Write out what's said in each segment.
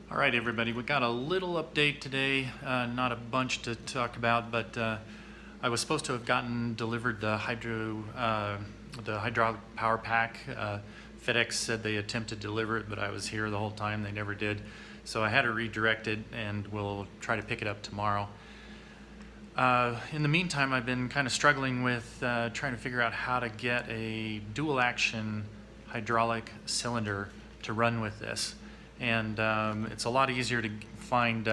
All right, everybody, we got a little update today. Not a bunch to talk about, but I was supposed to have gotten delivered the hydraulic power pack. FedEx said they attempted to deliver it, but I was here the whole time. They never did. So I had to redirect it, and we'll try to pick it up tomorrow. In the meantime, I've been kind of struggling with trying to figure out how to get a dual action hydraulic cylinder to run with this. And it's a lot easier to find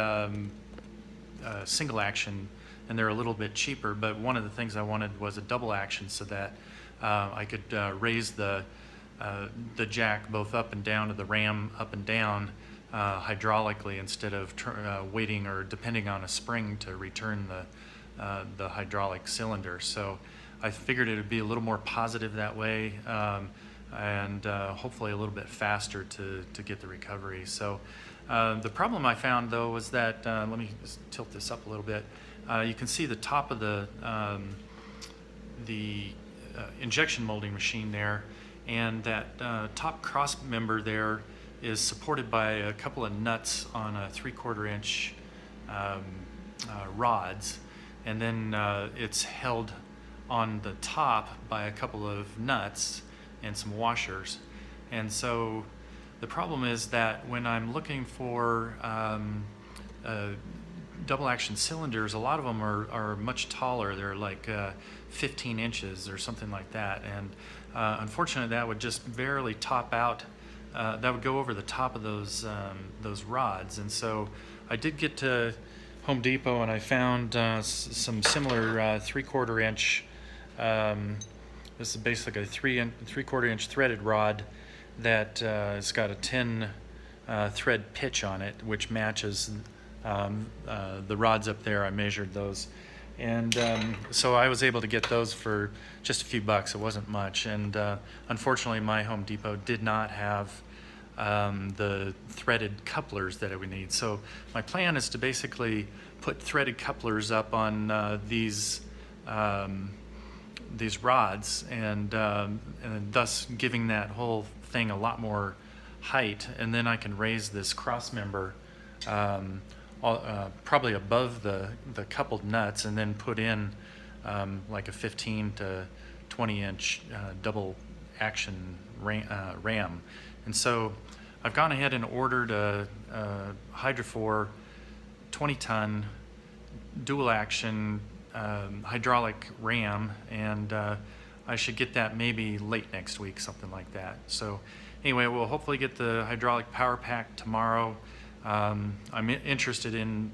single action, and they're a little bit cheaper, but one of the things I wanted was a double action so that I could raise the jack both up and down to the ram up and down hydraulically instead of waiting or depending on a spring to return the hydraulic cylinder. So I figured it would be a little more positive that way, and hopefully a little bit faster to get the recovery. So the problem I found though was that, let me just tilt this up a little bit. You can see the top of the injection molding machine there, and that top cross member there is supported by a couple of nuts on a 3/4 inch rods, and then it's held on the top by a couple of nuts and some washers. And so the problem is that when I'm looking for double action cylinders, a lot of them are much taller. They're like 15 inches or something like that, and unfortunately that would just barely top out. That would go over the top of those rods. And so I did get to Home Depot and I found some similar 3/4 inch. This is basically a 3/4 inch threaded rod that has got a 10 thread pitch on it, which matches the rods up there. I measured those, and so I was able to get those for just a few bucks. It wasn't much, and unfortunately my Home Depot did not have the threaded couplers that I would need. So my plan is to basically put threaded couplers up on these rods, and thus giving that whole thing a lot more height, and then I can raise this cross member probably above the coupled nuts, and then put in like a 15 to 20 inch double action ram. And so I've gone ahead and ordered a Hydrofor 20-ton dual action hydraulic ram, and I should get that maybe late next week, something like that. So anyway, we'll hopefully get the hydraulic power pack tomorrow. I'm interested in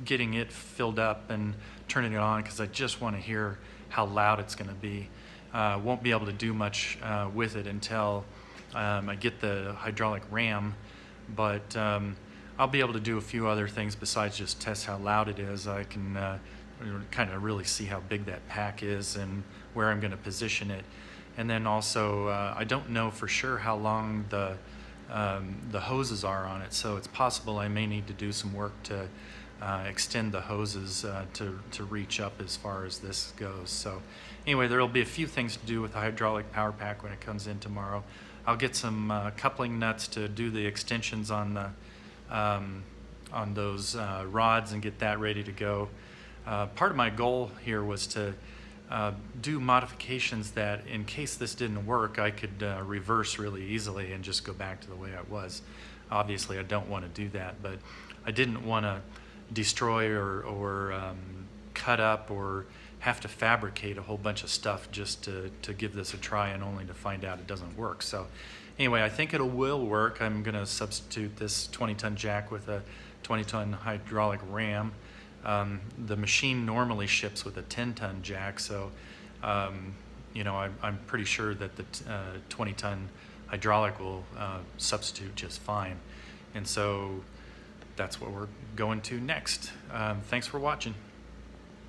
getting it filled up and turning it on, because I just want to hear how loud it's going to be. Won't be able to do much with it until I get the hydraulic ram, but I'll be able to do a few other things besides just test how loud it is. I can kind of really see how big that pack is and where I'm going to position it. And then also, I don't know for sure how long the hoses are on it, so it's possible I may need to do some work to extend the hoses to reach up as far as this goes. So anyway, there will be a few things to do with the hydraulic power pack when it comes in tomorrow. I'll get some coupling nuts to do the extensions on those rods and get that ready to go. Part of my goal here was to do modifications that, in case this didn't work, I could reverse really easily and just go back to the way I was. Obviously I don't want to do that, but I didn't want to destroy or cut up or have to fabricate a whole bunch of stuff just to give this a try, and only to find out it doesn't work. So anyway, I think it will work. I'm going to substitute this 20-ton jack with a 20-ton hydraulic ram. The machine normally ships with a 10-ton jack, so you know, I'm pretty sure that the 20-ton hydraulic will substitute just fine. And so that's what we're going to next. Thanks for watching.